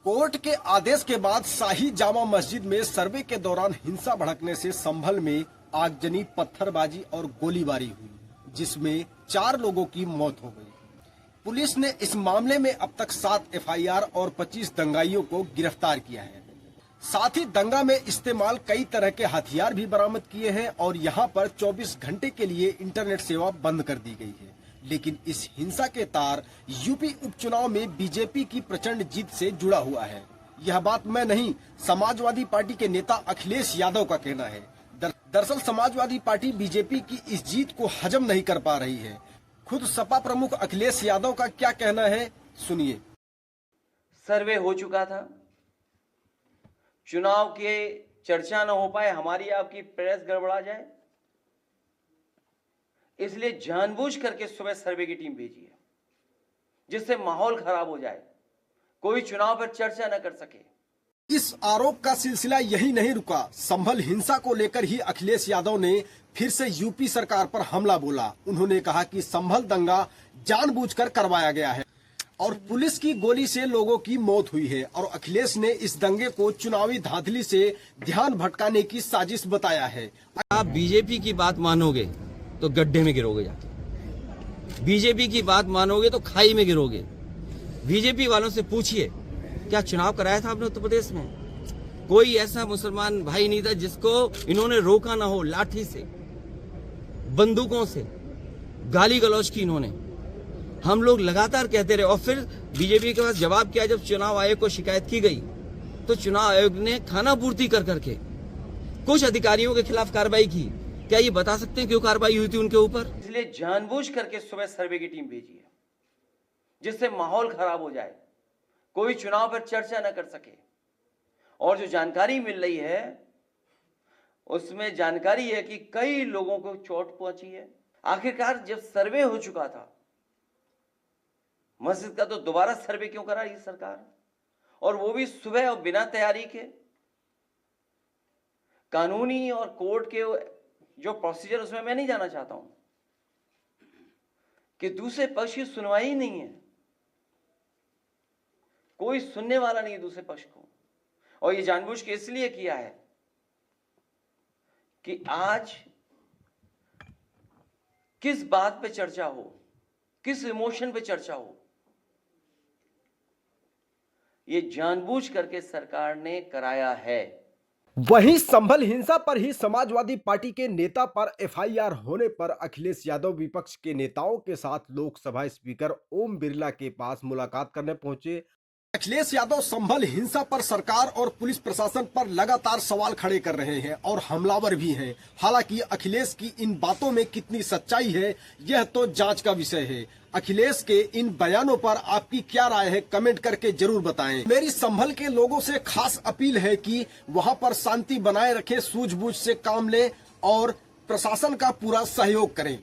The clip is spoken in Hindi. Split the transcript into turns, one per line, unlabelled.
कोर्ट के आदेश के बाद शाही जामा मस्जिद में सर्वे के दौरान हिंसा भड़कने से संभल में आगजनी, पत्थरबाजी और गोलीबारी हुई, जिसमें 4 लोगों की मौत हो गई। पुलिस ने इस मामले में अब तक 7 एफआईआर और 25 दंगाइयों को गिरफ्तार किया है। साथ ही दंगा में इस्तेमाल कई तरह के हथियार भी बरामद किए हैं और यहां पर 24 घंटे के लिए इंटरनेट सेवा बंद कर दी गई है। लेकिन इस हिंसा के तार यूपी उपचुनाव में बीजेपी की प्रचंड जीत से जुड़ा हुआ है। यह बात मैं नहीं, समाजवादी पार्टी के नेता अखिलेश यादव का कहना है। दरअसल समाजवादी पार्टी बीजेपी की इस जीत को हजम नहीं कर पा रही है। खुद सपा प्रमुख अखिलेश यादव का क्या कहना है, सुनिए।
सर्वे हो चुका था, चुनाव के चर्चा न हो पाए, हमारी आपकी प्रेस गड़बड़ा जाए, इसलिए जानबूझ करके सुबह सर्वे की टीम भेजी है, जिससे माहौल खराब हो जाए, कोई चुनाव पर चर्चा न कर सके।
इस आरोप का सिलसिला यही नहीं रुका। संभल हिंसा को लेकर ही अखिलेश यादव ने फिर से यूपी सरकार पर हमला बोला। उन्होंने कहा कि संभल दंगा जानबूझकर करवाया गया है और पुलिस की गोली से लोगों की मौत हुई है और अखिलेश ने इस दंगे को चुनावी धांधली से ध्यान भटकाने की साजिश बताया है।
आप बीजेपी की बात मानोगे तो गड्ढे में गिरोगे जाके, बीजेपी की बात मानोगे तो खाई में गिरोगे। बीजेपी वालों से पूछिए, क्या चुनाव कराया था आपने उत्तर प्रदेश में? कोई ऐसा मुसलमान भाई नहीं था जिसको इन्होंने रोका ना हो। लाठी से, बंदूकों से गाली गलौज की इन्होंने। हम लोग लगातार कहते रहे और फिर बीजेपी के पास जवाब किया। जब चुनाव आयोग को शिकायत की गई तो चुनाव आयोग ने खाना पूर्ति कर करके कुछ अधिकारियों के खिलाफ कार्रवाई की। क्या ये बता सकते हैं क्यों कार्रवाई हुई थी उनके ऊपर?
इसलिए जानबूझ करके सुबह सर्वे की टीम भेजी है, जिससे माहौल खराब हो जाए, कोई चुनाव पर चर्चा न कर सके। और जो जानकारी मिल रही है उसमें जानकारी है कि कई लोगों को चोट पहुंची है। आखिरकार जब सर्वे हो चुका था मस्जिद का, तो दोबारा सर्वे क्यों करा रही सरकार, और वो भी सुबह और बिना तैयारी के? कानूनी और कोर्ट के जो प्रोसीजर, उसमें मैं नहीं जाना चाहता हूं कि दूसरे पक्ष की सुनवाई ही नहीं है, कोई सुनने वाला नहीं है दूसरे पक्ष को। और ये जानबूझ के इसलिए किया है कि आज किस बात पे चर्चा हो, किस इमोशन पे चर्चा हो, ये जानबूझ करके सरकार ने कराया है।
वहीं संभल हिंसा पर ही समाजवादी पार्टी के नेता पर एफआईआर होने पर अखिलेश यादव विपक्ष के नेताओं के साथ लोकसभा स्पीकर ओम बिरला के पास मुलाकात करने पहुंचे। अखिलेश यादव संभल हिंसा पर सरकार और पुलिस प्रशासन पर लगातार सवाल खड़े कर रहे हैं और हमलावर भी हैं। हालांकि अखिलेश की इन बातों में कितनी सच्चाई है, यह तो जांच का विषय है। अखिलेश के इन बयानों पर आपकी क्या राय है, कमेंट करके जरूर बताएं। मेरी संभल के लोगों से खास अपील है कि वहां पर शांति बनाए रखें, सूझबूझ से काम लें और प्रशासन का पूरा सहयोग करें।